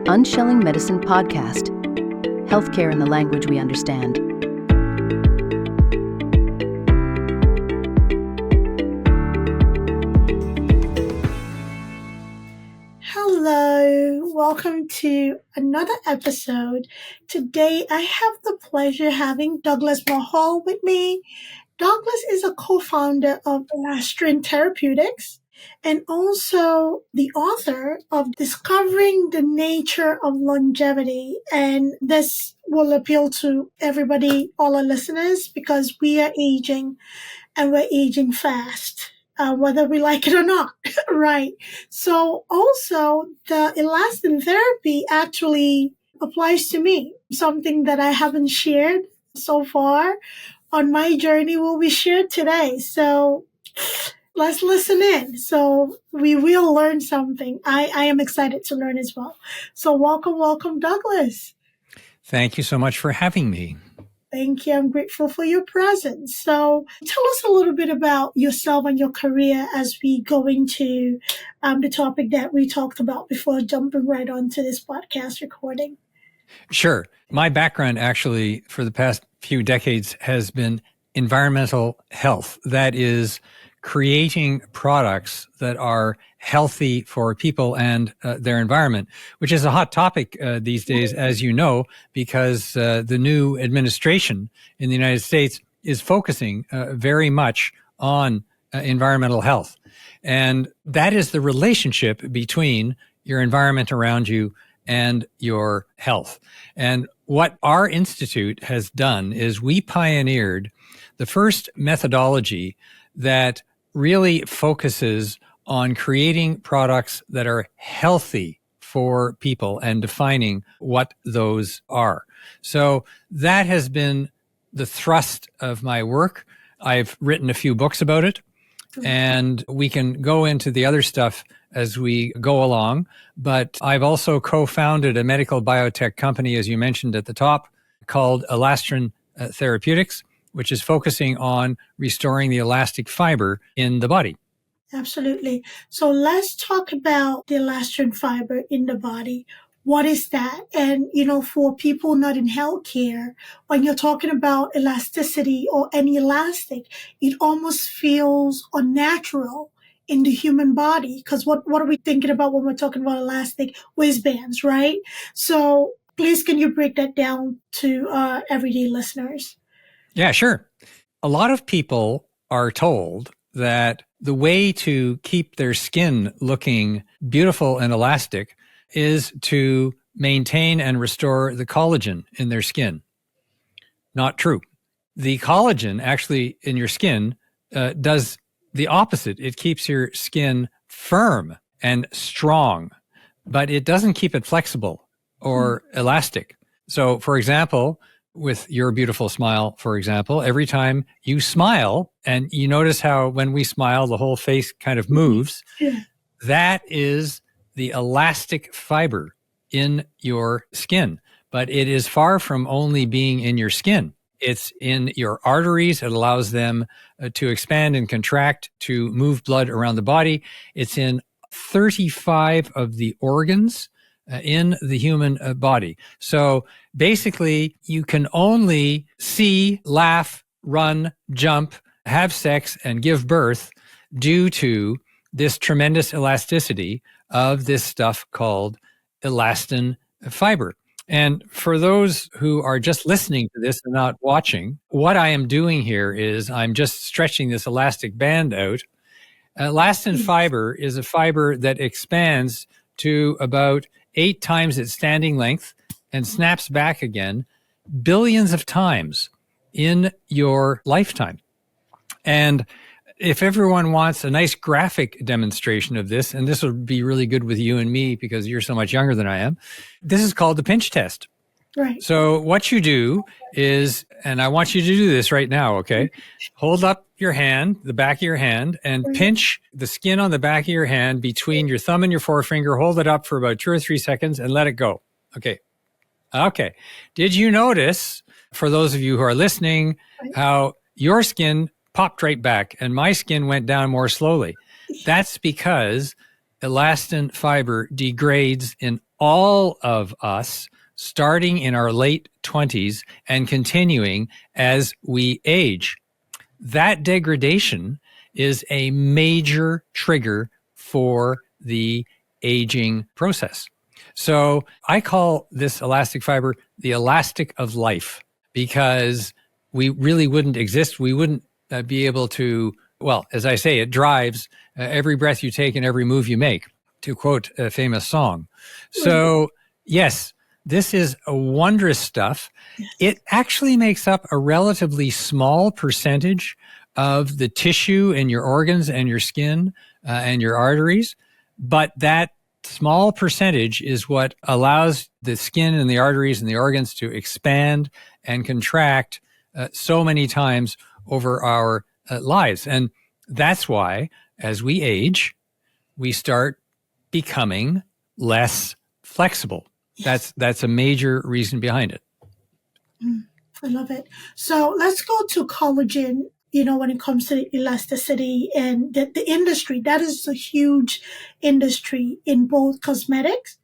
Unshelling Medicine Podcast. Healthcare in the language we understand. Hello, welcome to another episode. Today I have the pleasure having Douglas Mulhall with me. Douglas is a co-founder of Elastin Therapeutics and also the author of Discovering the Nature of Longevity. And this will appeal to everybody, all our listeners, because we are aging and we're aging fast. Whether we like it or not, right? So also the elastin therapy actually applies to me, something that I haven't shared so far on my journey will be shared today. So let's listen in. So we will learn something. I am excited to learn as well. So welcome, Douglas. Thank you so much for having me. Thank you. I'm grateful for your presence. So tell us a little bit about yourself and your career as we go into the topic that we talked about before jumping right onto this podcast recording. Sure. My background actually for the past few decades has been environmental health. That is creating products that are healthy for people and their environment, which is a hot topic these days, as you know, because the new administration in the United States is focusing very much on environmental health. And that is the relationship between your environment around you and your health. And what our institute has done is we pioneered the first methodology that really focuses on creating products that are healthy for people and defining what those are. So that has been the thrust of my work. I've written a few books about it, and we can go into the other stuff as we go along. But I've also co-founded a medical biotech company, as you mentioned at the top, called Elastin Therapeutics, which is focusing on restoring the elastic fiber in the body. Absolutely. So let's talk about the elastin fiber in the body. What is that? And, for people not in healthcare, when you're talking about elasticity or any elastic, it almost feels unnatural in the human body. Because what are we thinking about when we're talking about elastic waistbands, right? So please, can you break that down to everyday listeners? Yeah, sure. A lot of people are told that the way to keep their skin looking beautiful and elastic is to maintain and restore the collagen in their skin. Not true. The collagen actually in your skin does the opposite. It keeps your skin firm and strong, but it doesn't keep it flexible or elastic. So, for example, with your beautiful smile, for example, every time you smile, and you notice how when we smile, the whole face kind of moves, that is the elastic fiber in your skin. But it is far from only being in your skin. It's in your arteries. It allows them to expand and contract to move blood around the body. It's in 35 of the organs in the human body. So basically, you can only see, laugh, run, jump, have sex, and give birth due to this tremendous elasticity of this stuff called elastin fiber. And for those who are just listening to this and not watching, what I am doing here is I'm just stretching this elastic band out. Elastin fiber is a fiber that expands to about 8 times its standing length and snaps back again billions of times in your lifetime. And if everyone wants a nice graphic demonstration of this, and this would be really good with you and me because you're so much younger than I am, this is called the pinch test. Right. So what you do is, and I want you to do this right now, okay? Hold up your hand, the back of your hand, and pinch the skin on the back of your hand between your thumb and your forefinger. Hold it up for about 2 or 3 seconds and let it go. Okay. Did you notice, for those of you who are listening, how your skin popped right back and my skin went down more slowly? That's because elastin fiber degrades in all of us, starting in our late 20s and continuing as we age. That degradation is a major trigger for the aging process. So I call this elastic fiber the elastic of life, because we really wouldn't exist. We wouldn't be able to, well, as I say, it drives every breath you take and every move you make, to quote a famous song. So yes, this is a wondrous stuff. It actually makes up a relatively small percentage of the tissue in your organs and your skin and your arteries, but that small percentage is what allows the skin and the arteries and the organs to expand and contract so many times over our lives. And that's why, as we age, we start becoming less flexible. Yes. That's a major reason behind it. I love it. So let's go to collagen. When it comes to elasticity and the industry, that is a huge industry in both cosmetics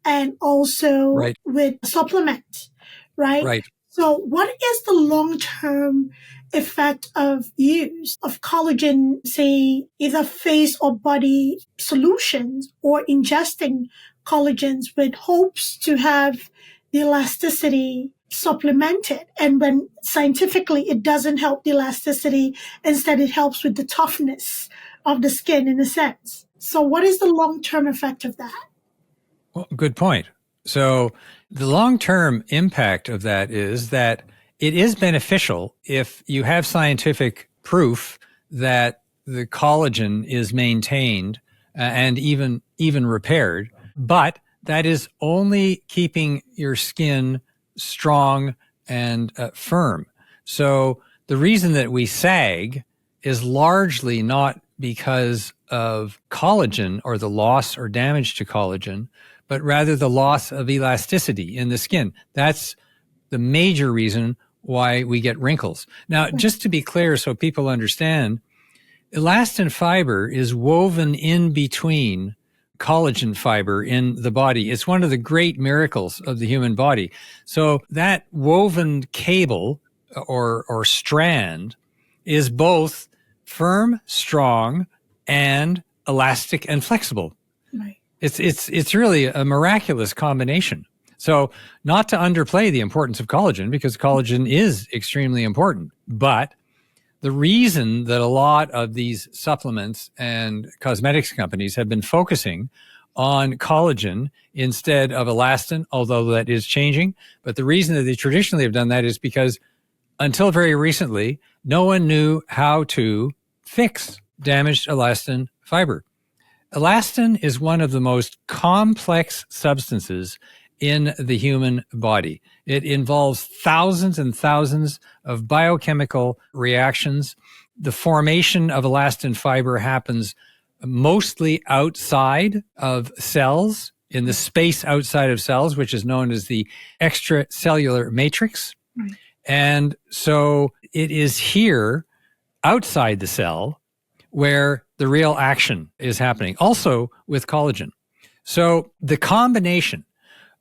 and also Right. with supplements, right? Right. So what is the long-term effect of use of collagen, say, either face or body solutions, or ingesting collagens with hopes to have the elasticity supplemented? And when scientifically it doesn't help the elasticity, instead it helps with the toughness of the skin in a sense. So what is the long-term effect of that? Well, good point. So the long-term impact of that is that it is beneficial if you have scientific proof that the collagen is maintained and even repaired, but that is only keeping your skin strong and firm. So the reason that we sag is largely not because of collagen or the loss or damage to collagen, but rather the loss of elasticity in the skin. That's the major reason why we get wrinkles. Now, just to be clear so people understand, elastin fiber is woven in between collagen fiber in the body. It's one of the great miracles of the human body. So that woven cable or strand is both firm, strong, and elastic and flexible. Right. It's really a miraculous combination. So not to underplay the importance of collagen, because collagen is extremely important, but the reason that a lot of these supplements and cosmetics companies have been focusing on collagen instead of elastin, although that is changing, but the reason that they traditionally have done that is because until very recently, no one knew how to fix damaged elastin fiber. Elastin is one of the most complex substances in the human body. It involves thousands and thousands of biochemical reactions. The formation of elastin fiber happens mostly outside of cells, in the space outside of cells, which is known as the extracellular matrix. Right. And so it is here outside the cell where the real action is happening, also with collagen. So the combination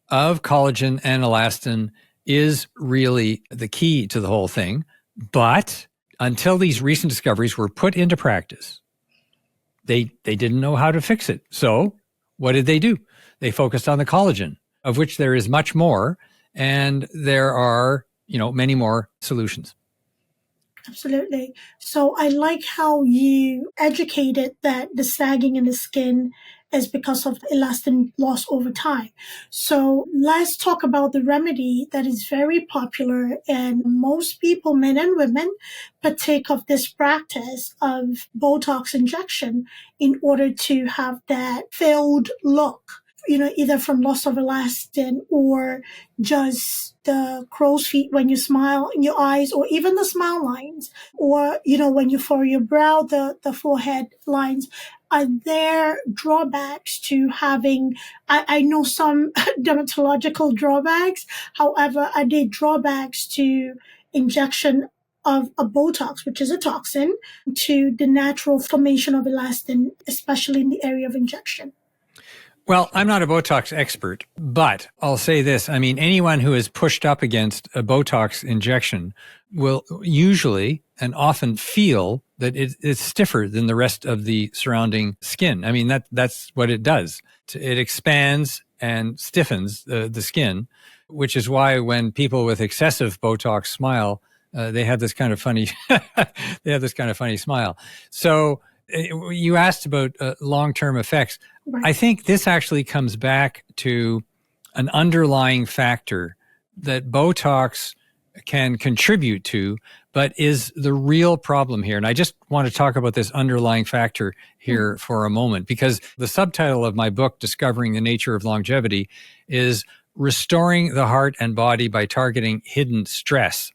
of collagen and elastin is really the key to the whole thing. But until these recent discoveries were put into practice, they didn't know how to fix it. So what did they do? They focused on the collagen, of which there is much more, and there are, many more solutions. Absolutely. So I like how you educated that the sagging in the skin is because of elastin loss over time. So let's talk about the remedy that is very popular, and most people, men and women, partake of this practice of Botox injection in order to have that filled look, either from loss of elastin or just the crow's feet when you smile in your eyes, or even the smile lines, or, when you furrow your brow, the forehead lines. Are there drawbacks to having, I know some dermatological drawbacks, however, are there drawbacks to injection of a Botox, which is a toxin, to the natural formation of elastin, especially in the area of injection? Well, I'm not a Botox expert, but I'll say this. I mean, anyone who is pushed up against a Botox injection will usually and often feel that it's stiffer than the rest of the surrounding skin. I mean, that's what it does. It expands and stiffens the skin, which is why when people with excessive Botox smile, they have this kind of funny, smile. So you asked about long-term effects. Right. I think this actually comes back to an underlying factor that Botox can contribute to, but is the real problem here. And I just want to talk about this underlying factor here for a moment, because the subtitle of my book, Discovering the Nature of Longevity, is Restoring the Heart and Body by Targeting Hidden Stress.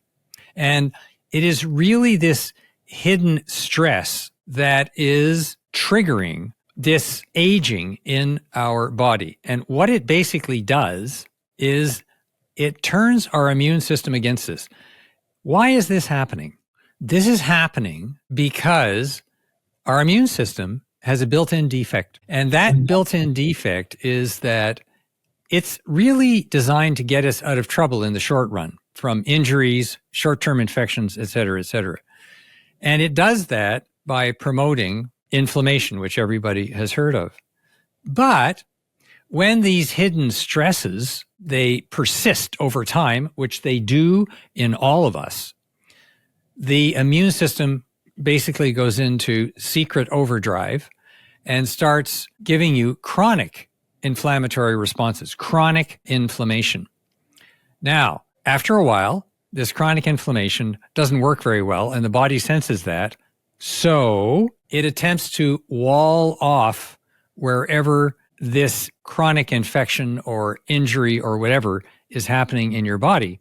And it is really this hidden stress that is triggering this aging in our body. And what it basically does is it turns our immune system against us. Why is this happening? This is happening because our immune system has a built-in defect. And that built-in defect is that it's really designed to get us out of trouble in the short run from injuries, short-term infections, et cetera, et cetera. And it does that by promoting inflammation, which everybody has heard of. But when these hidden stresses, they persist over time, which they do in all of us, the immune system basically goes into secret overdrive and starts giving you chronic inflammatory responses, chronic inflammation. Now, after a while, this chronic inflammation doesn't work very well, and the body senses that. So it attempts to wall off wherever this chronic infection or injury or whatever is happening in your body.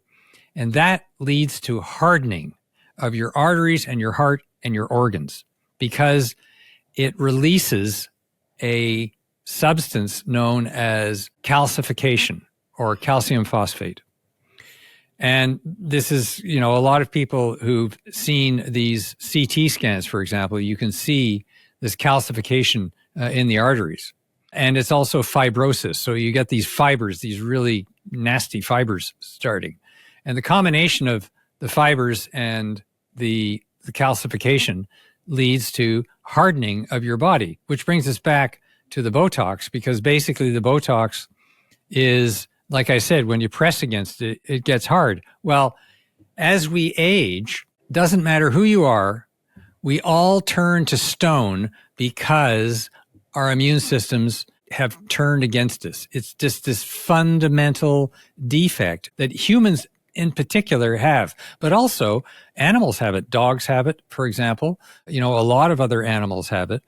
And that leads to hardening of your arteries and your heart and your organs, because it releases a substance known as calcification or calcium phosphate. And this is, a lot of people who've seen these CT scans, for example, you can see this calcification in the arteries. And it's also fibrosis. So you get these fibers, these really nasty fibers starting. And the combination of the fibers and the calcification leads to hardening of your body, which brings us back to the Botox, because basically the Botox is, like I said, when you press against it, it gets hard. Well, as we age, doesn't matter who you are, we all turn to stone because our immune systems have turned against us. It's just this fundamental defect that humans in particular have, but also animals have it. Dogs have it, for example. A lot of other animals have it.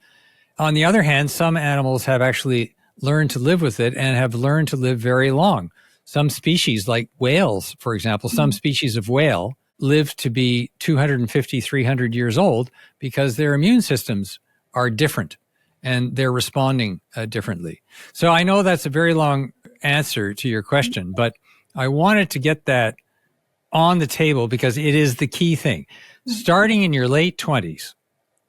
On the other hand, some animals have actually learned to live with it and have learned to live very long. Some species, like whales, for example, some species of whale live to be 250, 300 years old because their immune systems are different and they're responding differently. So I know that's a very long answer to your question, but I wanted to get that on the table because it is the key thing. Starting in your late 20s,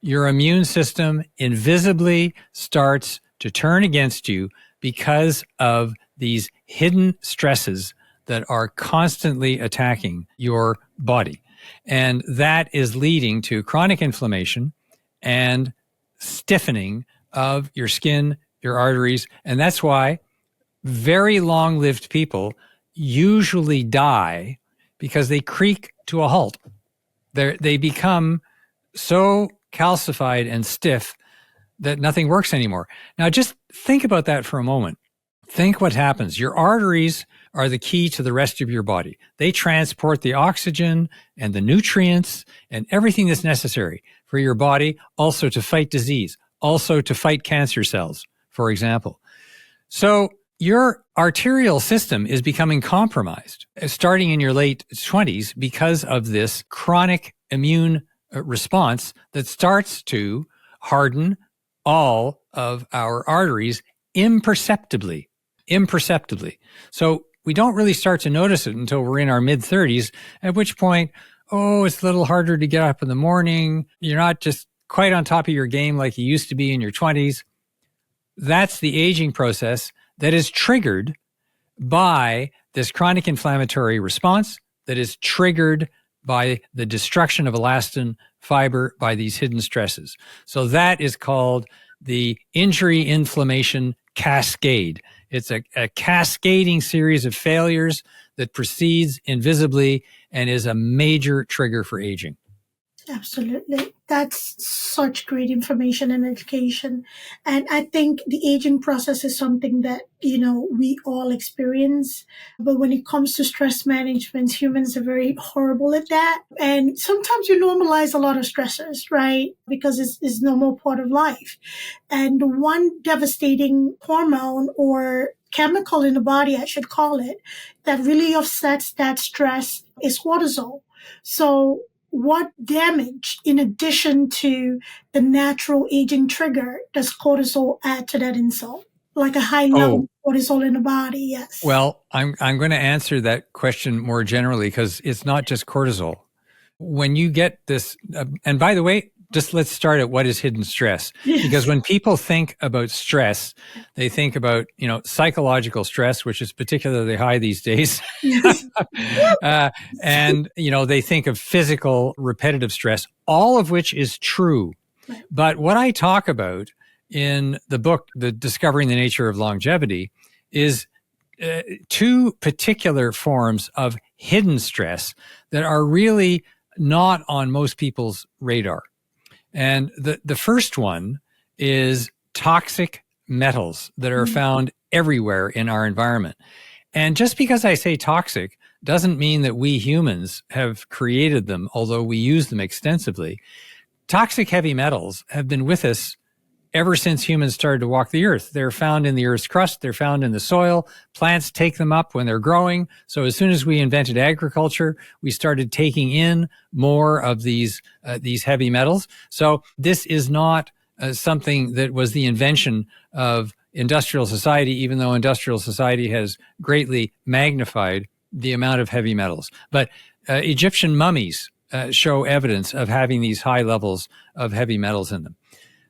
your immune system invisibly starts to turn against you because of these hidden stresses that are constantly attacking your body. And that is leading to chronic inflammation and stiffening of your skin, your arteries. And that's why very long-lived people usually die because they creak to a halt. They become so calcified and stiff that nothing works anymore. Now, just think about that for a moment. Think what happens. Your arteries are the key to the rest of your body. They transport the oxygen and the nutrients and everything that's necessary for your body, also to fight disease, also to fight cancer cells, for example. So your arterial system is becoming compromised starting in your late 20s because of this chronic immune response that starts to harden all of our arteries imperceptibly. So we don't really start to notice it until we're in our mid-30s, at which point, it's a little harder to get up in the morning. You're not just quite on top of your game like you used to be in your 20s. That's the aging process. that is triggered by this chronic inflammatory response that is triggered by the destruction of elastin fiber by these hidden stresses. So that is called the injury inflammation cascade. It's a cascading series of failures that proceeds invisibly and is a major trigger for aging. Absolutely. That's such great information and education. And I think the aging process is something that, we all experience. But when it comes to stress management, humans are very horrible at that. And sometimes you normalize a lot of stressors, right? Because it's normal part of life. And one devastating hormone or chemical in the body, I should call it, that really offsets that stress is cortisol. So what damage, in addition to the natural aging trigger, does cortisol add to that insult? Like a high level of cortisol in the body, yes. Well, I'm going to answer that question more generally because it's not just cortisol. When you get this, and by the way, just let's start at what is hidden stress. Yes. Because when people think about stress, they think about, psychological stress, which is particularly high these days. Yes. And, they think of physical repetitive stress, all of which is true. Right. But what I talk about in the book, The Discovering the Nature of Longevity, is two particular forms of hidden stress that are really not on most people's radar. And the first one is toxic metals that are found everywhere in our environment. And just because I say toxic doesn't mean that we humans have created them, although we use them extensively. Toxic heavy metals have been with us ever since humans started to walk the earth. They're found in the earth's crust. They're found in the soil. Plants take them up when they're growing. So as soon as we invented agriculture, we started taking in more of these heavy metals. So this is not something that was the invention of industrial society, even though industrial society has greatly magnified the amount of heavy metals. But Egyptian mummies show evidence of having these high levels of heavy metals in them.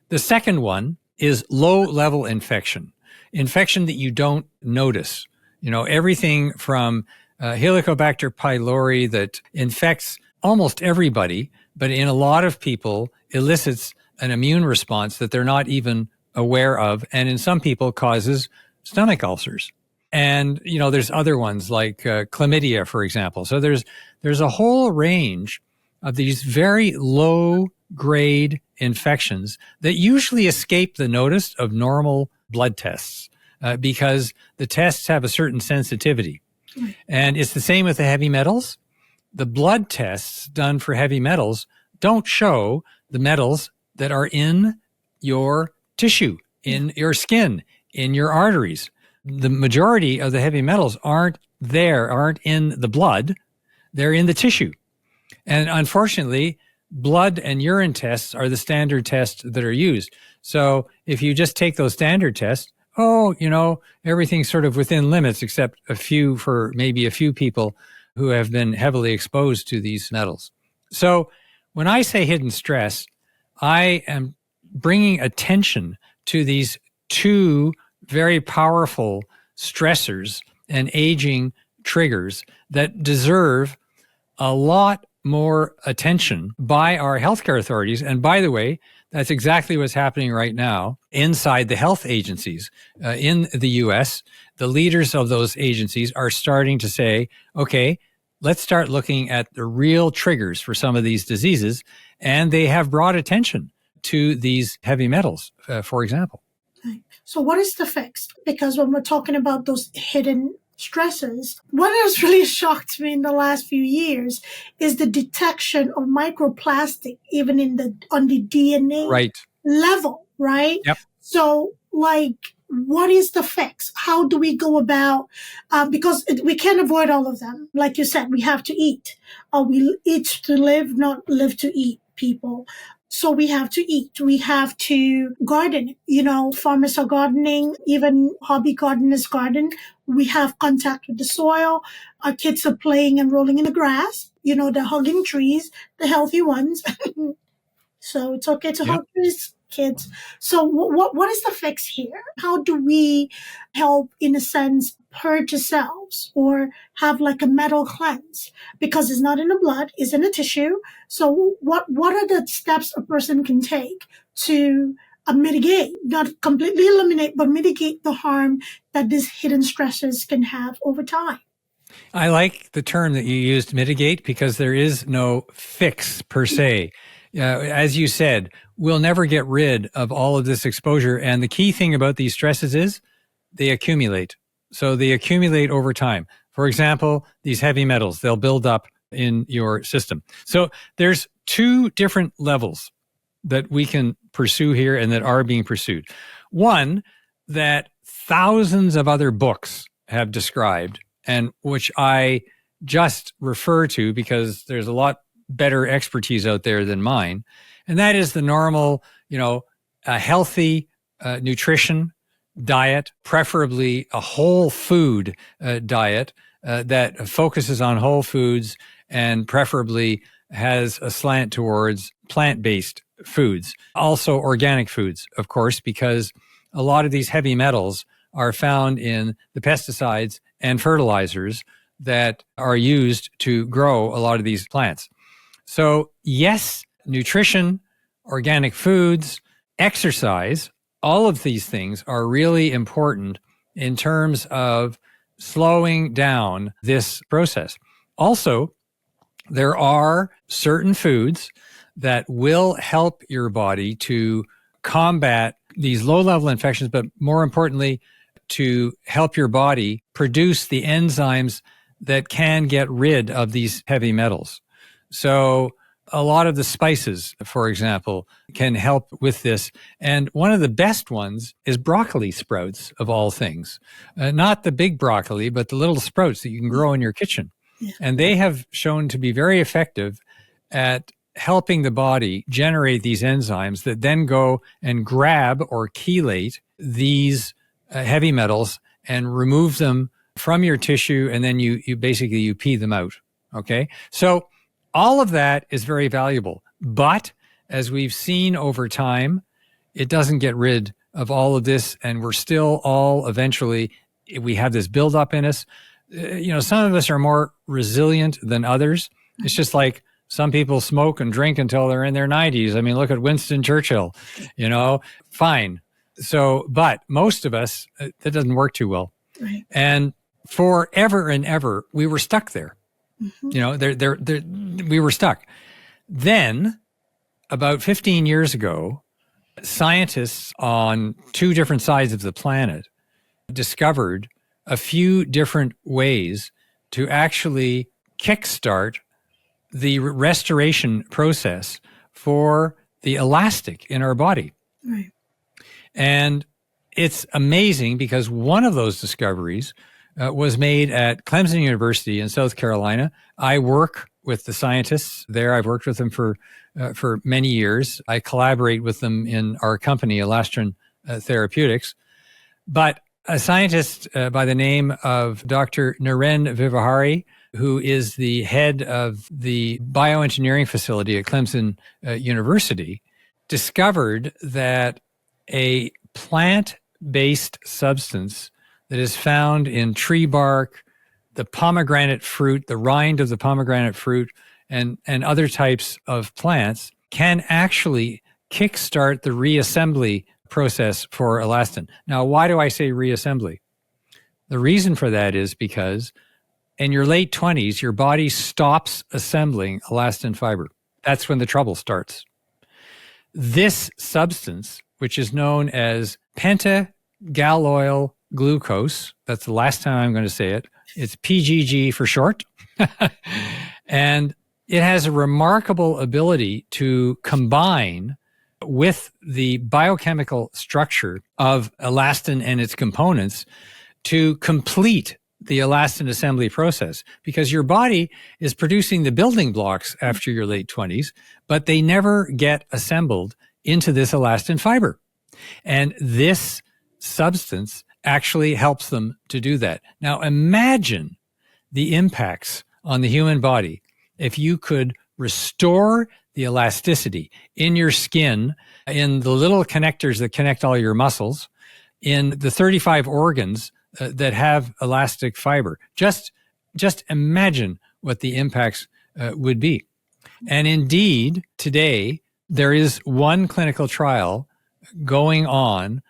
The second one is low-level infection that you don't notice. Everything from Helicobacter pylori that infects almost everybody, but in a lot of people elicits an immune response that they're not even aware of, and in some people causes stomach ulcers. And, there's other ones like chlamydia, for example. So there's a whole range of these very low-grade infections that usually escape the notice of normal blood tests because the tests have a certain sensitivity. And it's the same with the heavy metals. The blood tests done for heavy metals don't show the metals that are in your tissue, in your skin, in your arteries. The majority of the heavy metals aren't in the blood, they're in the tissue. And unfortunately, blood and urine tests are the standard tests that are used. So if you just take those standard tests, everything's sort of within limits, except maybe a few people who have been heavily exposed to these metals. So when I say hidden stress, I am bringing attention to these two very powerful stressors and aging triggers that deserve a lot more attention by our healthcare authorities. And by the way, that's exactly what's happening right now inside the health agencies in the US. The leaders of those agencies are starting to say, okay, let's start looking at the real triggers for some of these diseases. And they have brought attention to these heavy metals, for example. So what is the fix? Because when we're talking about those hidden stressors, what has really shocked me in the last few years is the detection of microplastic, even on the DNA level, right? Yep. So, what is the fix? How do we go about, because we can't avoid all of them. Like you said, we have to eat. We eat to live, not live to eat, people. So we have to eat. We have to garden. Farmers are gardening, even hobby gardeners garden. We have contact with the soil. Our kids are playing and rolling in the grass. They're hugging trees, the healthy ones. So it's okay to hug trees kids. So what is the fix here? How do we help, in a sense, purge ourselves or have like a metal cleanse? Because it's not in the blood, it's in the tissue. So what are the steps a person can take to mitigate, not completely eliminate, but mitigate the harm that these hidden stressors can have over time? I like the term that you used, mitigate, because there is no fix per se. As you said, we'll never get rid of all of this exposure. And the key thing about these stresses is they accumulate. So they accumulate over time. For example, these heavy metals, they'll build up in your system. So there's two different levels that we can pursue here and that are being pursued. One that thousands of other books have described, and which I just refer to because there's a lot better expertise out there than mine. And that is the normal, a healthy nutrition diet, preferably a whole food diet that focuses on whole foods and preferably has a slant towards plant-based foods. Also organic foods, of course, because a lot of these heavy metals are found in the pesticides and fertilizers that are used to grow a lot of these plants. So yes, nutrition, organic foods, exercise, all of these things are really important in terms of slowing down this process. Also, there are certain foods that will help your body to combat these low-level infections, but more importantly, to help your body produce the enzymes that can get rid of these heavy metals. So a lot of the spices, for example, can help with this. And one of the best ones is broccoli sprouts, of all things. Not the big broccoli, but the little sprouts that you can grow in your kitchen. Yeah. And they have shown to be very effective at helping the body generate these enzymes that then go and grab or chelate these heavy metals and remove them from your tissue, and then you basically pee them out. Okay? So all of that is very valuable. But as we've seen over time, it doesn't get rid of all of this, and we're still all eventually, we have this buildup in us. Some of us are more resilient than others. It's just like some people smoke and drink until they're in their 90s. I mean, look at Winston Churchill, fine. So, but most of us, that doesn't work too well. Right. And forever and ever, we were stuck there. Mm-hmm. We were stuck. Then, about 15 years ago, scientists on two different sides of the planet discovered a few different ways to actually kickstart the restoration process for the elastic in our body. Right. And it's amazing because one of those discoveries was made at Clemson University in South Carolina. I work with the scientists there. I've worked with them for many years. I collaborate with them in our company, Elastin Therapeutics. But a scientist by the name of Dr. Naren Vivahari, who is the head of the bioengineering facility at Clemson University, discovered that a plant-based substance that is found in tree bark, the pomegranate fruit, the rind of the pomegranate fruit, and other types of plants can actually kickstart the reassembly process for elastin. Now, why do I say reassembly? The reason for that is because in your late 20s, your body stops assembling elastin fiber. That's when the trouble starts. This substance, which is known as pentagalloyl glucose, that's the last time I'm going to say it. It's PGG for short. And it has a remarkable ability to combine with the biochemical structure of elastin and its components to complete the elastin assembly process, because your body is producing the building blocks after your late 20s, but they never get assembled into this elastin fiber. And this substance actually helps them to do that. Now imagine the impacts on the human body if you could restore the elasticity in your skin, in the little connectors that connect all your muscles, in the 35 organs that have elastic fiber. Just imagine what the impacts would be. And indeed, today, there is one clinical trial going on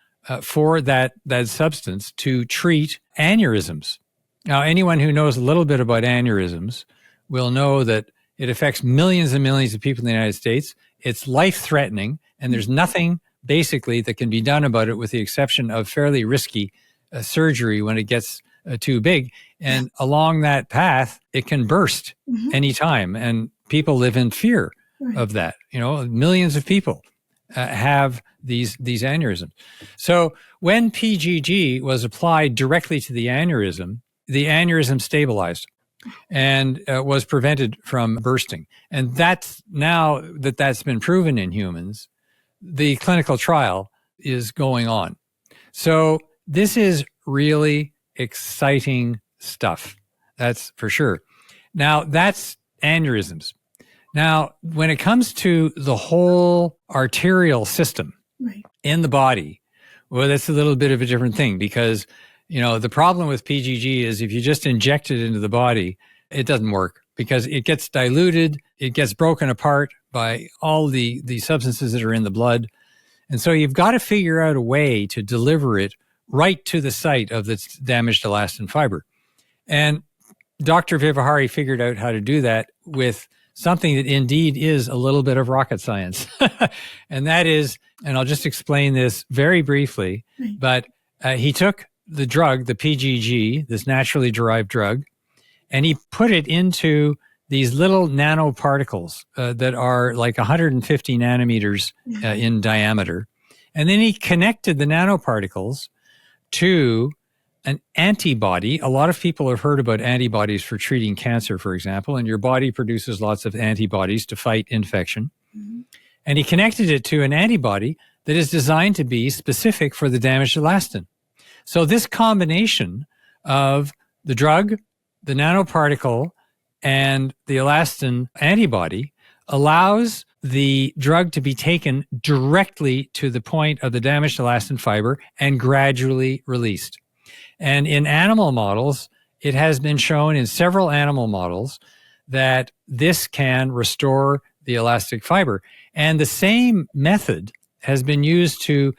for that substance to treat aneurysms. Now, anyone who knows a little bit about aneurysms will know that it affects millions and millions of people in the United States. It's life-threatening, and there's nothing basically that can be done about it with the exception of fairly risky surgery when it gets too big. And along that path, it can burst anytime, and people live in fear of that. You know, millions of people have these aneurysms. So when PGG was applied directly to the aneurysm stabilized and was prevented from bursting. And that's now that's been proven in humans, the clinical trial is going on. So this is really exciting stuff. That's for sure. Now, that's aneurysms. Now, when it comes to the whole arterial system in the body, well, that's a little bit of a different thing because, you know, the problem with PGG is if you just inject it into the body, it doesn't work because it gets diluted, it gets broken apart by all the substances that are in the blood. And so you've got to figure out a way to deliver it right to the site of the damaged elastin fiber. And Dr. Vivahari figured out how to do that with something that indeed is a little bit of rocket science. And that is, and I'll just explain this very briefly, but he took the drug, the PGG, this naturally derived drug, and he put it into these little nanoparticles that are like 150 nanometers in diameter. And then he connected the nanoparticles to an antibody. A lot of people have heard about antibodies for treating cancer, for example, and your body produces lots of antibodies to fight infection. And he connected it to an antibody that is designed to be specific for the damaged elastin. So this combination of the drug, the nanoparticle, and the elastin antibody allows the drug to be taken directly to the point of the damaged elastin fiber and gradually released. And in animal models, it has been shown in several animal models that this can restore the elastic fiber. And the same method has been used to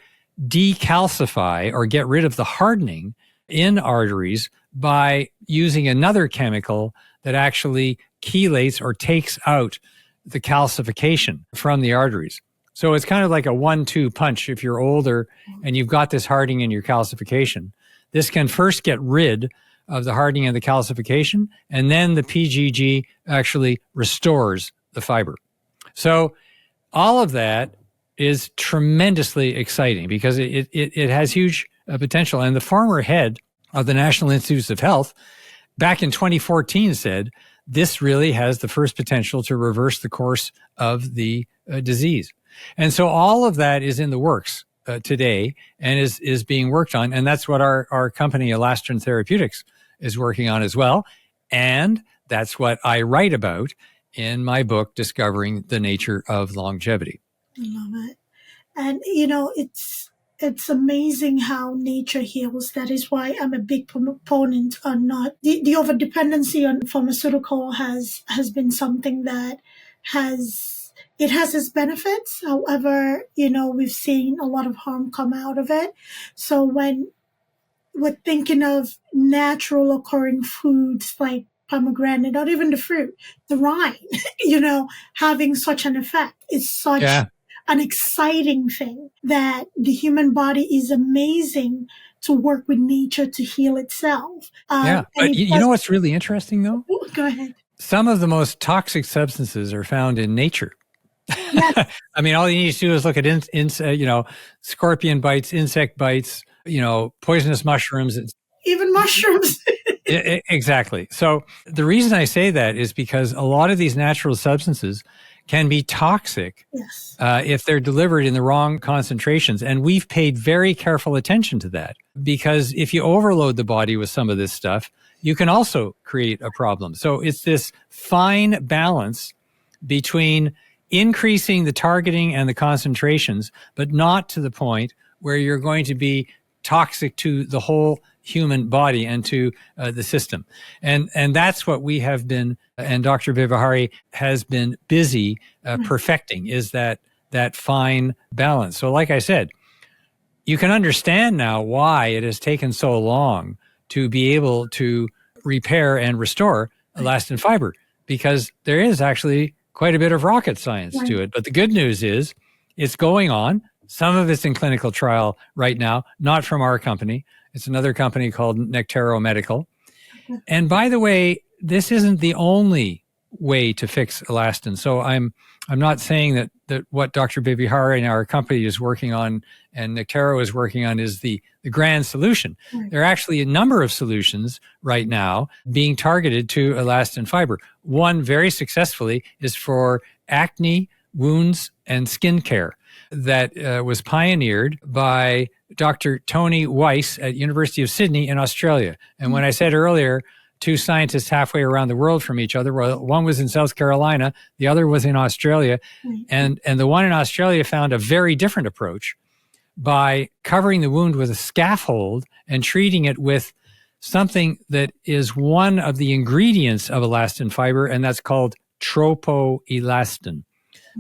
decalcify or get rid of the hardening in arteries by using another chemical that actually chelates or takes out the calcification from the arteries. So it's kind of like a 1-2 punch. If you're older and you've got this hardening in your calcification, this can first get rid of the hardening and the calcification, and then the PGG actually restores the fiber. So all of that is tremendously exciting because it has huge potential. And the former head of the National Institutes of Health back in 2014 said, this really has the first potential to reverse the course of the disease. And so all of that is in the works today and is being worked on. And that's what our company, Elastin Therapeutics, is working on as well. And that's what I write about in my book, Discovering the Nature of Longevity. I love it. And, you know, it's amazing how nature heals. That is why I'm a big proponent on not the over dependency on pharmaceutical has been something that has its benefits. However, you know, we've seen a lot of harm come out of it. So when we're thinking of natural occurring foods like pomegranate, not even the fruit, the rind, you know, having such an effect is such an exciting thing that the human body is amazing to work with nature to heal itself. But you know what's really interesting though? Go ahead. Some of the most toxic substances are found in nature. Yes. I mean, all you need to do is look at, scorpion bites, insect bites, poisonous mushrooms. Even mushrooms. Exactly. So the reason I say that is because a lot of these natural substances can be toxic if they're delivered in the wrong concentrations. And we've paid very careful attention to that because if you overload the body with some of this stuff, you can also create a problem. So it's this fine balance between increasing the targeting and the concentrations, but not to the point where you're going to be toxic to the whole human body and to the system. And that's what we have been, and Dr. Vivahari has been busy perfecting, is that fine balance. So like I said, you can understand now why it has taken so long to be able to repair and restore elastin fiber, because there is actually quite a bit of rocket science to it. But the good news is it's going on. Some of it's in clinical trial right now, not from our company. It's another company called Nectaro Medical. And by the way, this isn't the only way to fix elastin. So I'm not saying that what Dr. Vivahari and our company is working on and Nectaro is working on is the grand solution. There are actually a number of solutions right now being targeted to elastin fiber. One very successfully is for acne, wounds, and skin care that was pioneered by Dr. Tony Weiss at University of Sydney in Australia. And when I said earlier, two scientists halfway around the world from each other, well, one was in South Carolina, the other was in Australia. And the one in Australia found a very different approach by covering the wound with a scaffold and treating it with something that is one of the ingredients of elastin fiber, and that's called tropoelastin.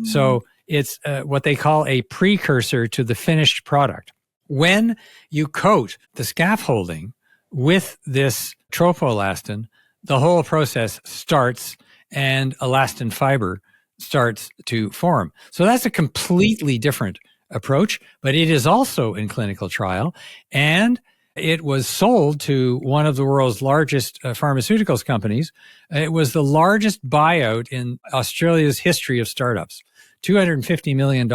So it's what they call a precursor to the finished product. When you coat the scaffolding with this tropoelastin, the whole process starts and elastin fiber starts to form. So that's a completely different approach, but it is also in clinical trial, and it was sold to one of the world's largest pharmaceuticals companies. It was the largest buyout in Australia's history of startups, $250 million.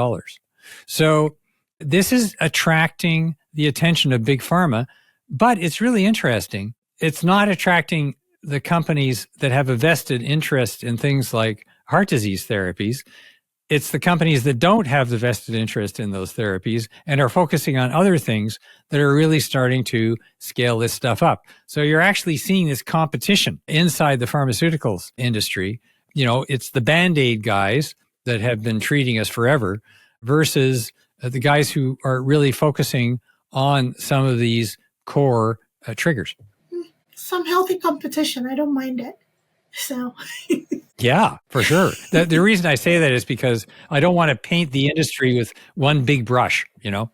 So this is attracting the attention of big pharma, but it's really interesting. It's not attracting the companies that have a vested interest in things like heart disease therapies. It's the companies that don't have the vested interest in those therapies and are focusing on other things that are really starting to scale this stuff up. So you're actually seeing this competition inside the pharmaceuticals industry. You know, it's the Band-Aid guys that have been treating us forever versus the guys who are really focusing on some of these core triggers. Some healthy competition. I don't mind it. So... Yeah, for sure. The reason I say that is because I don't want to paint the industry with one big brush, you know?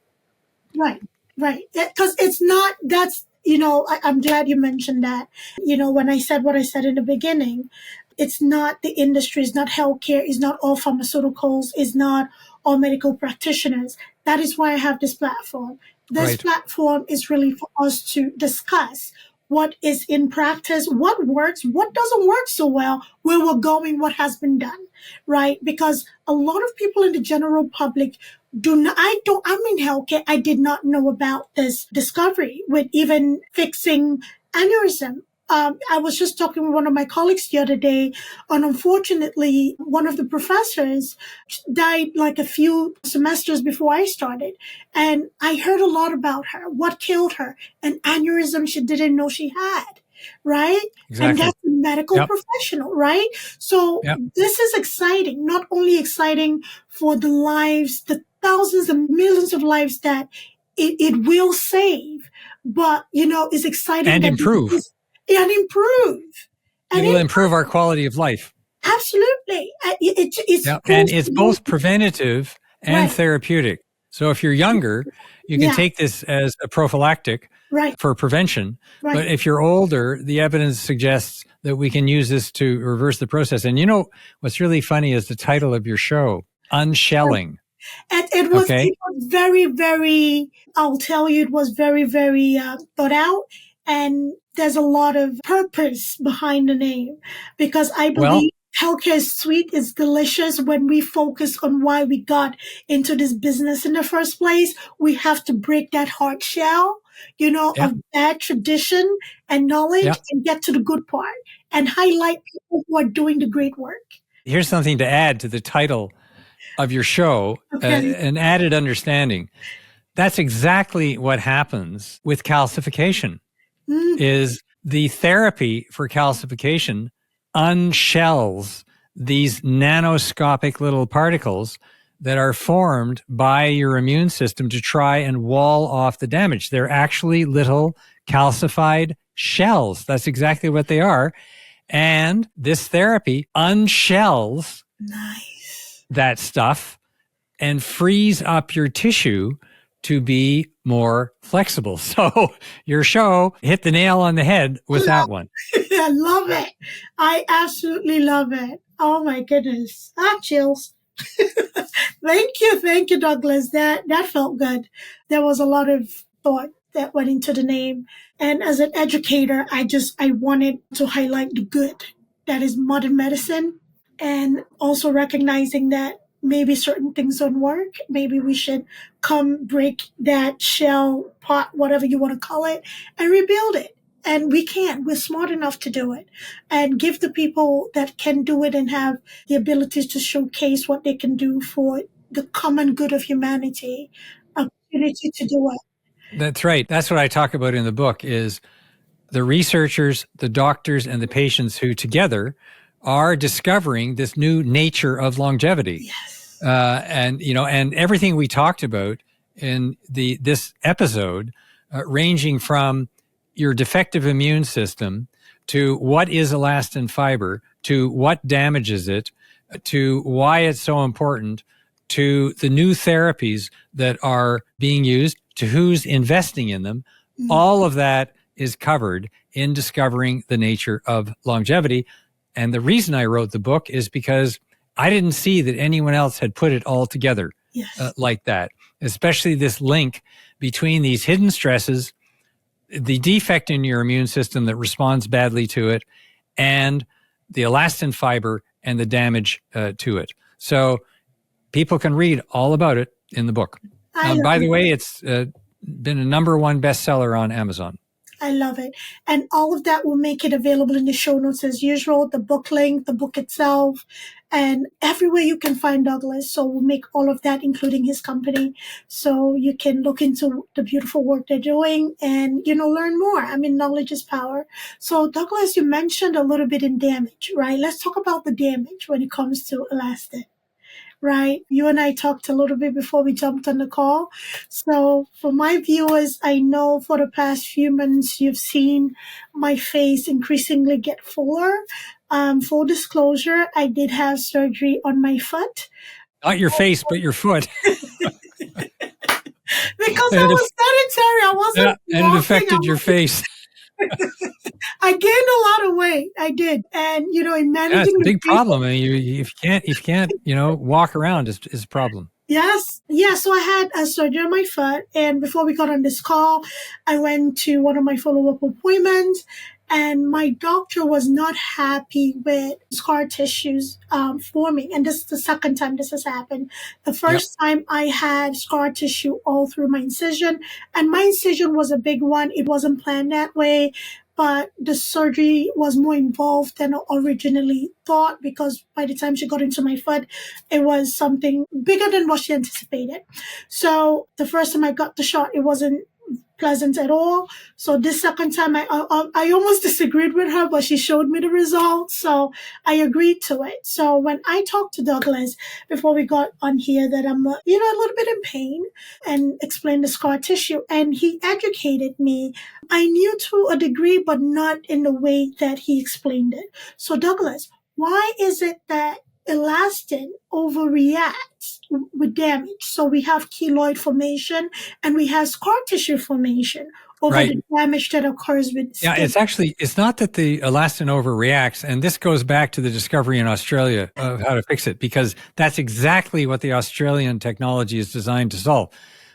Right. Because it's not, that's, I'm glad you mentioned that. When I said what I said in the beginning, it's not the industry, it's not healthcare, it's not all pharmaceuticals, it's not all medical practitioners. That is why I have this platform. This platform is really for us to discuss what is in practice, what works, what doesn't work so well, where we're going, what has been done, right? Because a lot of people in the general public I'm in healthcare, I did not know about this discovery with even fixing aneurysm. I was just talking with one of my colleagues the other day, and unfortunately, one of the professors died like a few semesters before I started. And I heard a lot about her, what killed her, an aneurysm she didn't know she had, right? Exactly. And that's a medical professional, right? So this is exciting, not only exciting for the lives, the thousands and millions of lives that it will save, but, it's exciting. And improve. And improve. It will improve our quality of life. Absolutely. And it's both preventative and therapeutic. So if you're younger, you can take this as a prophylactic for prevention. But if you're older, the evidence suggests that we can use this to reverse the process. And what's really funny is the title of your show, Unshelling. And it was very, very, I'll tell you, it was very, very thought out. And there's a lot of purpose behind the name, because I believe healthcare is sweet, it's delicious. When we focus on why we got into this business in the first place, we have to break that hard shell, of bad tradition and knowledge and get to the good part and highlight people who are doing the great work. Here's something to add to the title of your show, an added understanding. That's exactly what happens with calcification. Is the therapy for calcification unshells these nanoscopic little particles that are formed by your immune system to try and wall off the damage. They're actually little calcified shells. That's exactly what they are. And this therapy unshells that stuff and frees up your tissue to be more flexible. So your show hit the nail on the head with that one. I love it. I absolutely love it. Oh my goodness. Chills. Thank you, Douglas. That felt good. There was a lot of thought that went into the name. And as an educator, I wanted to highlight the good that is modern medicine, and also recognizing that maybe certain things don't work. Maybe we should break that shell, pot, whatever you want to call it, and rebuild it. And we can. We're smart enough to do it. And give the people that can do it and have the abilities to showcase what they can do for the common good of humanity, opportunity to do it. That's right. That's what I talk about in the book is the researchers, the doctors, and the patients who together are discovering this new nature of longevity. Yes. And everything we talked about in this episode, ranging from your defective immune system to what is elastin fiber, to what damages it, to why it's so important, to the new therapies that are being used, to who's investing in them. Mm-hmm. All of that is covered in discovering the nature of longevity. And the reason I wrote the book is because I didn't see that anyone else had put it all together like that, especially this link between these hidden stresses, the defect in your immune system that responds badly to it, and the elastin fiber and the damage to it. So people can read all about it in the book. By the way, it's been a #1 bestseller on Amazon. I love it. And all of that will make it available in the show notes as usual, the book link, the book itself, and everywhere you can find Douglas. So we'll make all of that, including his company, so you can look into the beautiful work they're doing and, learn more. I mean, knowledge is power. So Douglas, you mentioned a little bit in damage, right? Let's talk about the damage when it comes to elastin. Right? You and I talked a little bit before we jumped on the call. So for my viewers, I know for the past few months, you've seen my face increasingly get fuller. Full disclosure, I did have surgery on my foot. Not your face, but your foot. Because I was sedentary. I wasn't walking. And it affected your face. I gained a lot of weight. I did. And, in managing it's a the big problem. I mean, if you can't, walk around is a problem. Yes. Yeah. So I had a surgery on my foot. And before we got on this call, I went to one of my follow-up appointments. And my doctor was not happy with scar tissues forming. And this is the second time this has happened. The first time I had scar tissue all through my incision. And my incision was a big one. It wasn't planned that way. But the surgery was more involved than originally thought, because by the time she got into my foot, it was something bigger than what she anticipated. So the first time I got the shot, it wasn't pleasant at all. So this second time, I almost disagreed with her, but she showed me the results, so I agreed to it. So when I talked to Douglas before we got on here that I'm a little bit in pain, and explained the scar tissue, and he educated me. I knew to a degree, but not in the way that he explained it. So Douglas, why is it that elastin overreacts with damage? So we have keloid formation and we have scar tissue formation over the damage that occurs with skin. It's not that the elastin overreacts, and this goes back to the discovery in Australia of how to fix it, because that's exactly what the Australian technology is designed to solve.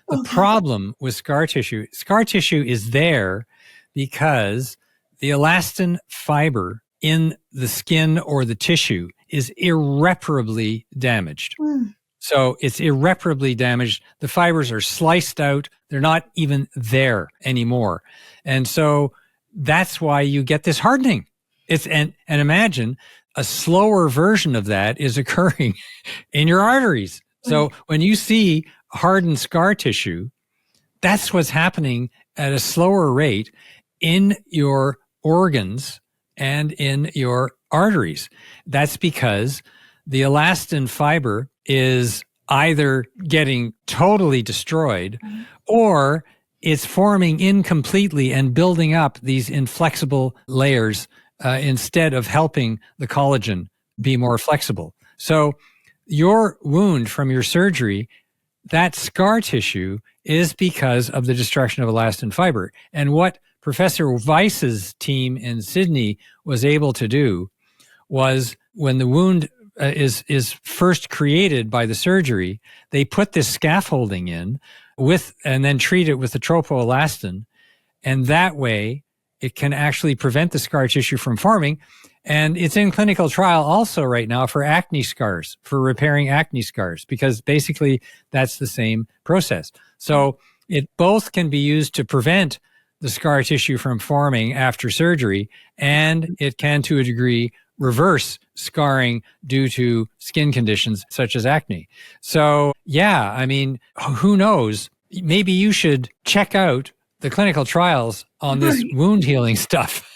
The problem with scar tissue is there because the elastin fiber in the skin or the tissue is irreparably damaged. So it's irreparably damaged. The fibers are sliced out. They're not even there anymore. And so that's why you get this hardening. And imagine a slower version of that is occurring in your arteries. So when you see hardened scar tissue, that's what's happening at a slower rate in your organs and in your arteries. That's because the elastin fiber is either getting totally destroyed or it's forming incompletely and building up these inflexible layers instead of helping the collagen be more flexible. So your wound from your surgery, that scar tissue is because of the destruction of elastin fiber. And what Professor Weiss's team in Sydney was able to do was when the wound is first created by the surgery, they put this scaffolding in and then treat it with the tropoelastin. And that way it can actually prevent the scar tissue from forming. And it's in clinical trial also right now for acne scars, for repairing acne scars, because basically that's the same process. So it both can be used to prevent the scar tissue from forming after surgery, and it can, to a degree, reverse scarring due to skin conditions such as acne. So, yeah, I mean, who knows? Maybe you should check out the clinical trials on this wound healing stuff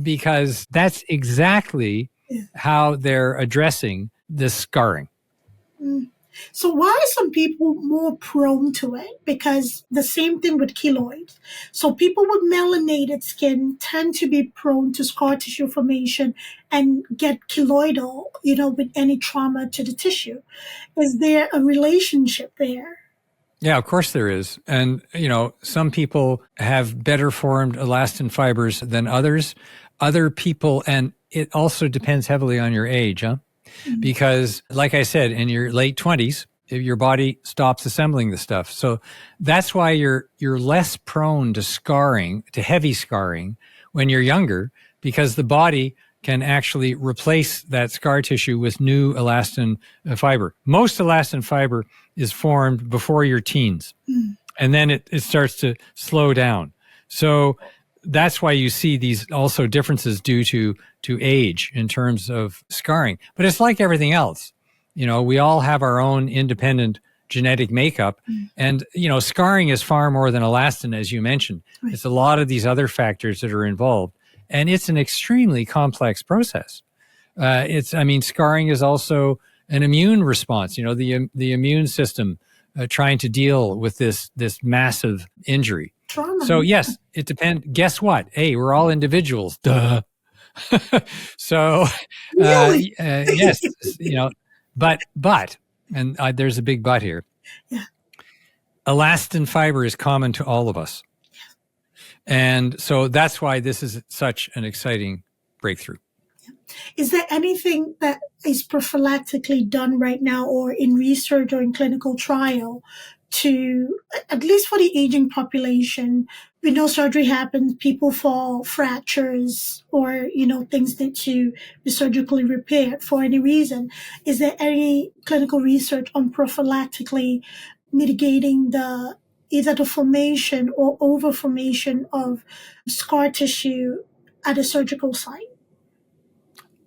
because that's exactly how they're addressing this scarring. So why are some people more prone to it? Because the same thing with keloids. So people with melanated skin tend to be prone to scar tissue formation and get keloidal, with any trauma to the tissue. Is there a relationship there? Yeah, of course there is. And, some people have better formed elastin fibers than others. Other people, and it also depends heavily on your age, huh? Because like I said, in your late 20s, your body stops assembling the stuff. So that's why you're less prone to scarring, to heavy scarring when you're younger, because the body can actually replace that scar tissue with new elastin fiber. Most elastin fiber is formed before your teens, and then it starts to slow down. So that's why you see these also differences due to age in terms of scarring. But it's like everything else. We all have our own independent genetic makeup. And, scarring is far more than elastin, as you mentioned. Right. It's a lot of these other factors that are involved. And it's an extremely complex process. Scarring is also an immune response, the immune system trying to deal with this massive injury. Trauma. So yes, it depends. Guess what? Hey, we're all individuals. Duh. So Really? yes, but, and there's a big but here. Yeah. Elastin fiber is common to all of us. And so that's why this is such an exciting breakthrough. Is there anything that is prophylactically done right now or in research or in clinical trial to, at least for the aging population, we know surgery happens, people fall, fractures, or, things need to be surgically repaired for any reason. Is there any clinical research on prophylactically mitigating either the formation or overformation of scar tissue at a surgical site?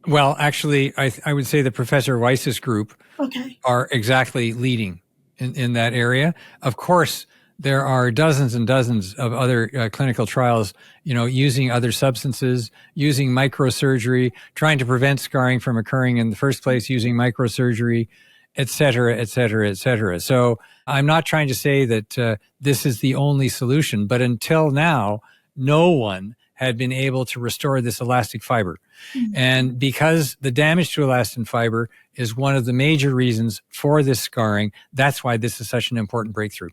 Well, actually, I would say the Professor Weiss's group are exactly leading in that area. Of course, there are dozens and dozens of other clinical trials, using other substances, using microsurgery, trying to prevent scarring from occurring in the first place, using microsurgery, et cetera, et cetera, et cetera. So I'm not trying to say that this is the only solution, but until now, no one had been able to restore this elastic fiber. And because the damage to elastin fiber is one of the major reasons for this scarring, that's why this is such an important breakthrough.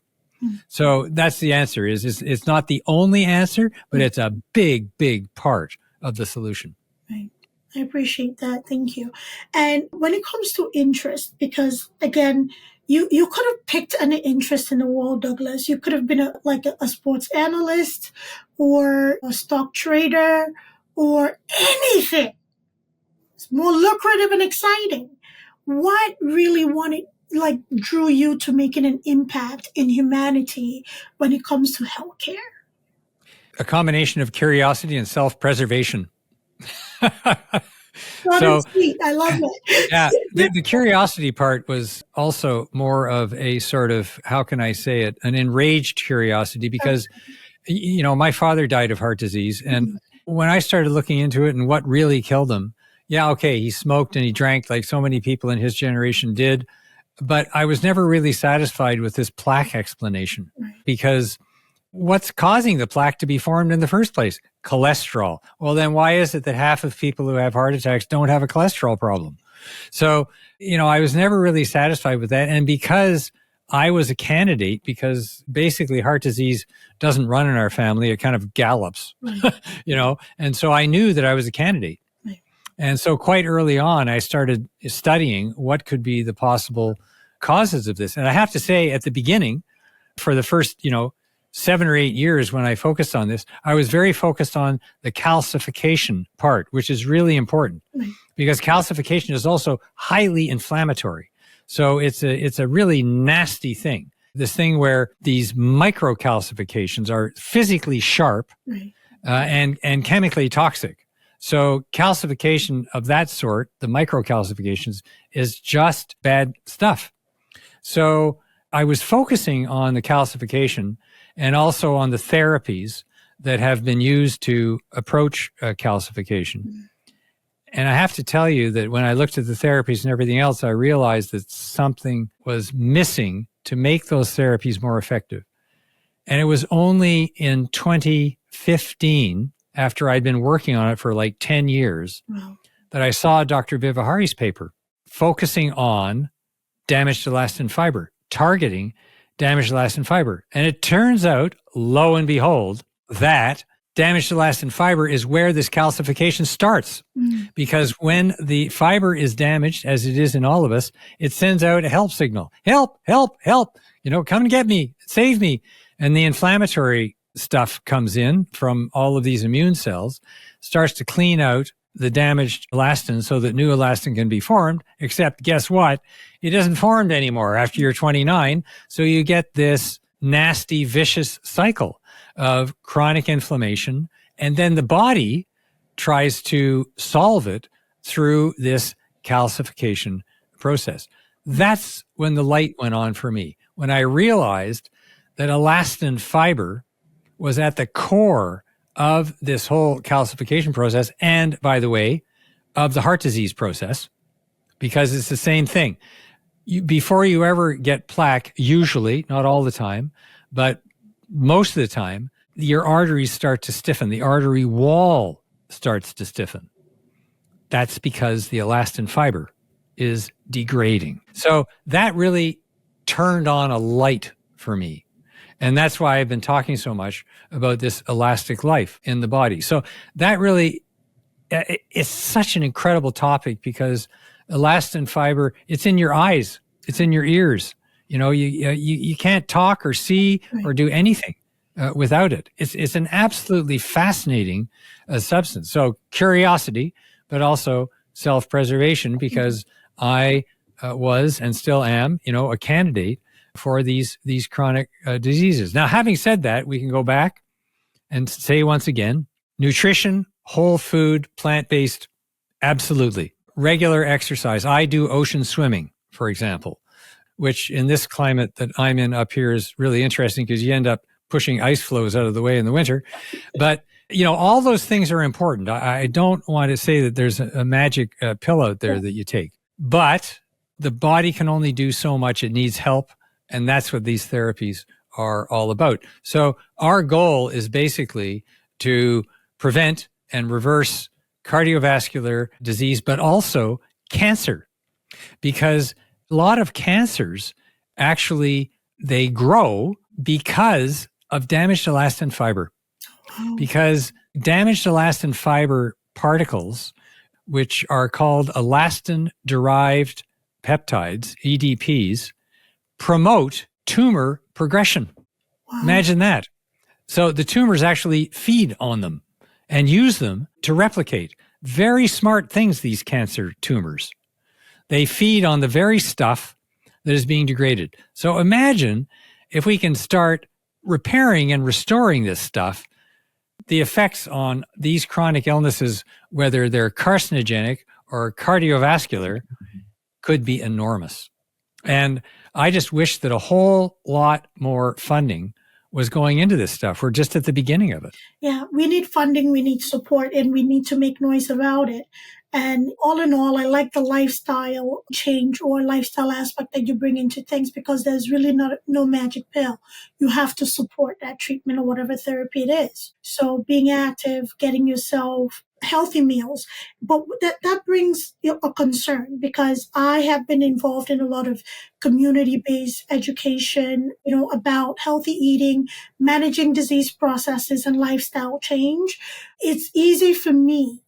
So that's the answer. It's not the only answer, but it's a big, big part of the solution. Right. I appreciate that. Thank you. And when it comes to interest, because again, you could have picked any interest in the world, Douglas. You could have been a sports analyst or a stock trader or anything. It's more lucrative and exciting. What really drew you to making an impact in humanity when it comes to healthcare? A combination of curiosity and self-preservation. So sweet. I love it. Yeah, the curiosity part was also more of a sort of, how can I say it, an enraged curiosity because, my father died of heart disease. And when I started looking into it and what really killed him, yeah, okay, he smoked and he drank like so many people in his generation did. But I was never really satisfied with this plaque explanation, because what's causing the plaque to be formed in the first place? Cholesterol. Well, then why is it that half of people who have heart attacks don't have a cholesterol problem? So, I was never really satisfied with that. And because I was a candidate, because basically heart disease doesn't run in our family, it kind of gallops, and so I knew that I was a candidate. And so quite early on, I started studying what could be the possible causes of this. And I have to say, at the beginning, for the first, 7 or 8 years when I focused on this, I was very focused on the calcification part, which is really important because calcification is also highly inflammatory. So it's a really nasty thing. This thing where these microcalcifications are physically sharp and chemically toxic. So calcification of that sort, the microcalcifications, is just bad stuff. So I was focusing on the calcification and also on the therapies that have been used to approach calcification. And I have to tell you that when I looked at the therapies and everything else, I realized that something was missing to make those therapies more effective. And it was only in 2015, after I'd been working on it for like 10 years, that I saw Dr. Vivahari's paper focusing on damaged elastin fiber, targeting damaged elastin fiber. And it turns out, lo and behold, that damaged elastin fiber is where this calcification starts. Because when the fiber is damaged, as it is in all of us, it sends out a help signal. Help, help, help. Come and get me, save me. And the inflammatory stuff comes in from all of these immune cells, starts to clean out the damaged elastin so that new elastin can be formed, except guess what? It isn't formed anymore after you're 29. So you get this nasty, vicious cycle of chronic inflammation. And then the body tries to solve it through this calcification process. That's when the light went on for me, when I realized that elastin fiber was at the core of this whole calcification process and, by the way, of the heart disease process, because it's the same thing. Before you ever get plaque, usually, not all the time, but most of the time, your arteries start to stiffen. The artery wall starts to stiffen. That's because the elastin fiber is degrading. So that really turned on a light for me. And that's why I've been talking so much about this elastic life in the body. So that really, it's such an incredible topic because elastin fiber, it's in your eyes, it's in your ears. You can't talk or see or do anything without it. It's an absolutely fascinating substance. So curiosity, but also self-preservation, because I was and still am, a candidate for these chronic diseases. Now, having said that, we can go back and say once again, nutrition, whole food, plant-based, absolutely. Regular exercise. I do ocean swimming, for example, which in this climate that I'm in up here is really interesting because you end up pushing ice flows out of the way in the winter. But, all those things are important. I don't want to say that there's a magic pill out there that you take, but the body can only do so much. It needs help. And that's what these therapies are all about. So our goal is basically to prevent and reverse cardiovascular disease, but also cancer. Because a lot of cancers, actually, they grow because of damaged elastin fiber. Because damaged elastin fiber particles, which are called elastin-derived peptides, EDPs, promote tumor progression. Imagine that. So the tumors actually feed on them and use them to replicate. Very smart things, these cancer tumors. They feed on the very stuff that is being degraded. So imagine if we can start repairing and restoring this stuff, the effects on these chronic illnesses, whether they're carcinogenic or cardiovascular, could be enormous. And I just wish that a whole lot more funding was going into this stuff. We're just at the beginning of it. Yeah, we need funding, we need support, and we need to make noise about it. And all in all, I like the lifestyle change or lifestyle aspect that you bring into things, because there's really no magic pill. You have to support that treatment or whatever therapy it is. So being active, getting yourself healthy meals. But that brings a concern, because I have been involved in a lot of community-based education, about healthy eating, managing disease processes, and lifestyle change. It's easy for me,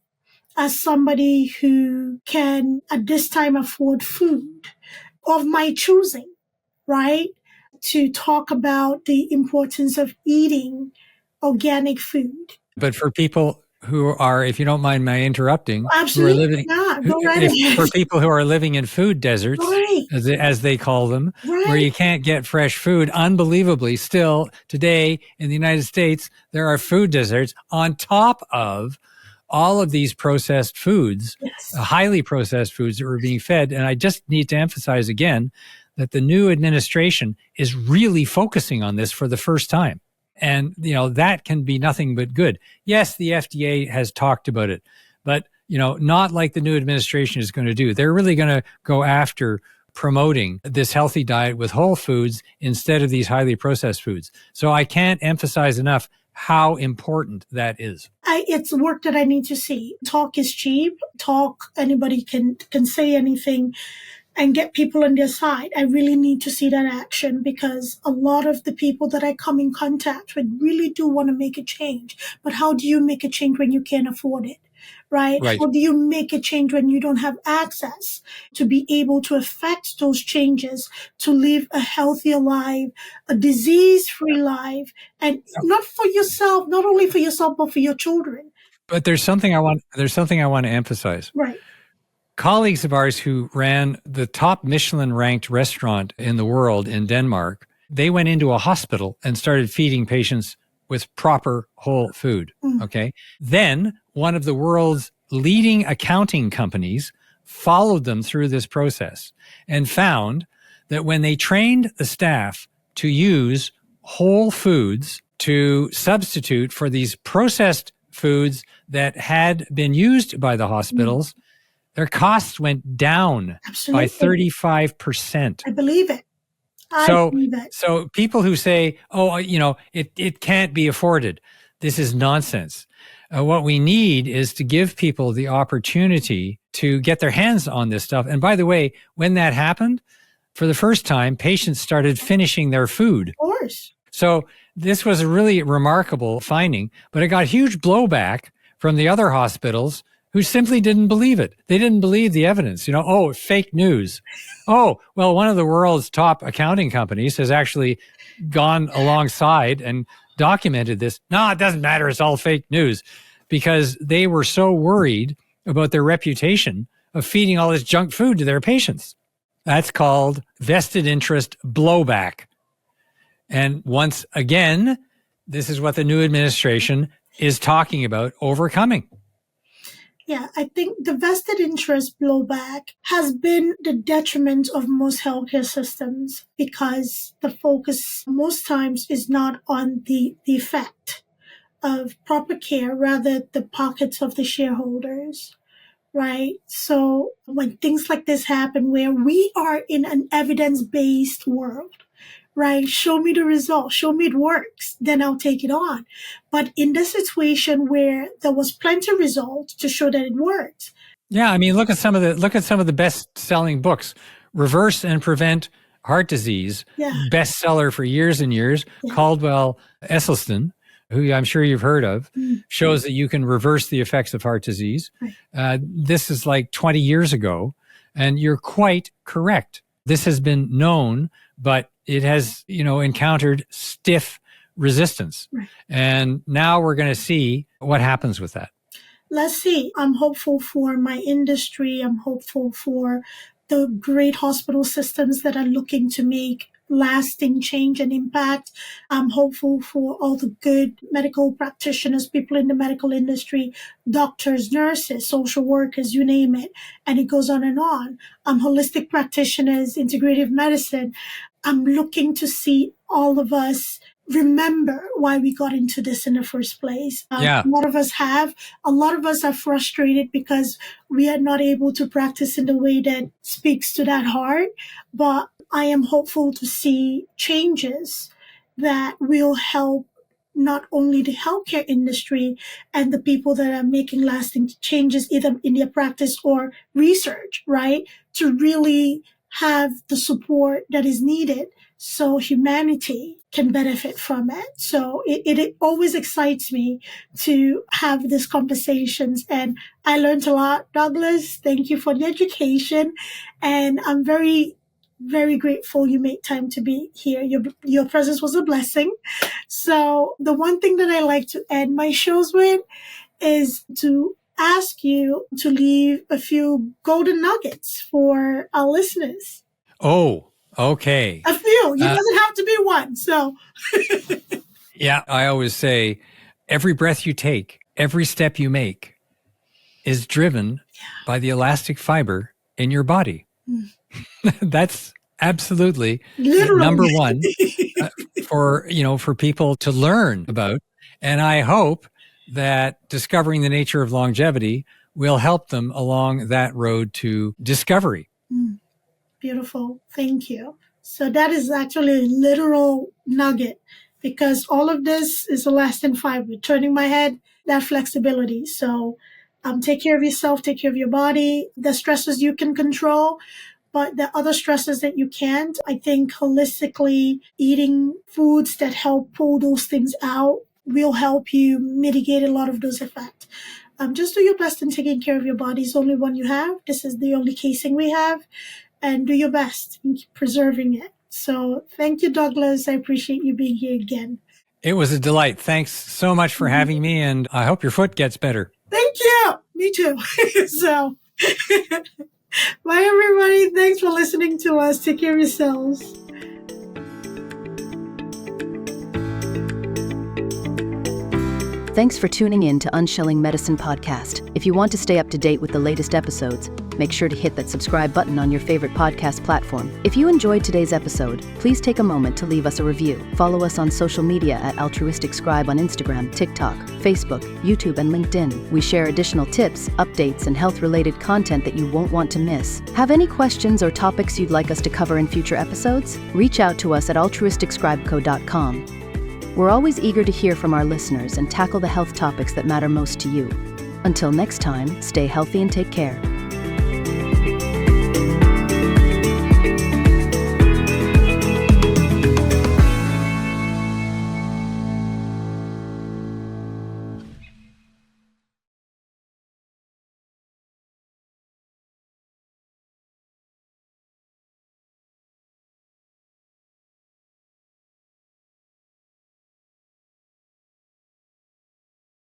as somebody who can at this time afford food of my choosing, right, to talk about the importance of eating organic food. But for people who are, if you don't mind my interrupting, Absolutely, who are living, go right ahead. for people who are living in food deserts, Right. as they call them, Right. where you can't get fresh food, unbelievably, still today in the United States, there are food deserts on top of all of these processed foods, Yes. highly processed foods that were being fed. And I just need to emphasize again that the new administration is really focusing on this for the first time. And, that can be nothing but good. Yes, the FDA has talked about it, but, not like the new administration is going to do. They're really going to go after promoting this healthy diet with whole foods instead of these highly processed foods. So I can't emphasize enough how important that is. It's work that I need to see. Talk is cheap. Anybody can say anything and get people on their side. I really need to see that action, because a lot of the people that I come in contact with really do want to make a change. But how do you make a change when you can't afford it? Right? How do you make a change when you don't have access to be able to affect those changes, to live a healthier life, a disease-free life, and not for yourself, not only for yourself, but for your children. But there's something I want to emphasize. Right. Colleagues of ours who ran the top Michelin-ranked restaurant in the world in Denmark, they went into a hospital and started feeding patients with proper whole food. Okay. Then one of the world's leading accounting companies followed them through this process and found that when they trained the staff to use whole foods to substitute for these processed foods that had been used by the hospitals, their costs went down by 35%. I believe it. So people who say, it can't be afforded, this is nonsense. What we need is to give people the opportunity to get their hands on this stuff. And by the way, when that happened, for the first time, patients started finishing their food. Of course. So this was a really remarkable finding, but it got huge blowback from the other hospitals who simply didn't believe it. They didn't believe the evidence. Fake news. Oh, well, one of the world's top accounting companies has actually gone alongside and documented this. No, it doesn't matter. It's all fake news, because they were so worried about their reputation of feeding all this junk food to their patients. That's called vested interest blowback. And once again, this is what the new administration is talking about overcoming. Yeah, I think the vested interest blowback has been the detriment of most healthcare systems, because the focus most times is not on the effect of proper care, rather the pockets of the shareholders, right? So when things like this happen, where we are in an evidence-based world, right? Show me the results. Show me it works. Then I'll take it on. But in this situation where there was plenty of results to show that it works. Yeah, I mean, look at some of the best-selling books. Reverse and Prevent Heart Disease, bestseller for years and years. Caldwell Esselstyn, who I'm sure you've heard of, shows that you can reverse the effects of heart disease. This is like 20 years ago, and you're quite correct. This has been known, but it has, encountered stiff resistance. And now we're going to see what happens with that. Let's see. I'm hopeful for my industry. I'm hopeful for the great hospital systems that are looking to make lasting change and impact. I'm hopeful for all the good medical practitioners, people in the medical industry, doctors, nurses, social workers, you name it. And it goes on and on. Holistic practitioners, integrative medicine. I'm looking to see all of us remember why we got into this in the first place. Yeah. A lot of us have. A lot of us are frustrated because we are not able to practice in the way that speaks to that heart. But I am hopeful to see changes that will help not only the healthcare industry and the people that are making lasting changes either in their practice or research, right? To really have the support that is needed so humanity can benefit from it. So it always excites me to have these conversations. And I learned a lot. Douglas, thank you for the education. And I'm very, very grateful you made time to be here. Your presence was a blessing. So the one thing that I like to end my shows with is to ask you to leave a few golden nuggets for our listeners. Oh, okay. A few. It doesn't have to be one. So Yeah, I always say every breath you take, every step you make is driven by the elastic fiber in your body. That's absolutely literally number one for people to learn about. And I hope that discovering the nature of longevity will help them along that road to discovery. Beautiful. Thank you. So that is actually a literal nugget because all of this is elastin fiber, turning my head, that flexibility. So take care of yourself, take care of your body, the stressors you can control, but the other stresses that you can't. I think holistically eating foods that help pull those things out will help you mitigate a lot of those effects. Just do your best in taking care of your body. It's the only one you have. This is the only casing we have. And do your best in preserving it. So thank you, Douglas. I appreciate you being here again. It was a delight. Thanks so much for having me, and I hope your foot gets better. Thank you. Me too. So, bye, everybody. Thanks for listening to us. Take care of yourselves. Thanks for tuning in to Unshelling Medicine Podcast. If you want to stay up to date with the latest episodes, make sure to hit that subscribe button on your favorite podcast platform. If you enjoyed today's episode, please take a moment to leave us a review. Follow us on social media at Altruistic Scribe on Instagram, TikTok, Facebook, YouTube, and LinkedIn. We share additional tips, updates, and health-related content that you won't want to miss. Have any questions or topics you'd like us to cover in future episodes? Reach out to us at altruisticscribeco.com. We're always eager to hear from our listeners and tackle the health topics that matter most to you. Until next time, stay healthy and take care.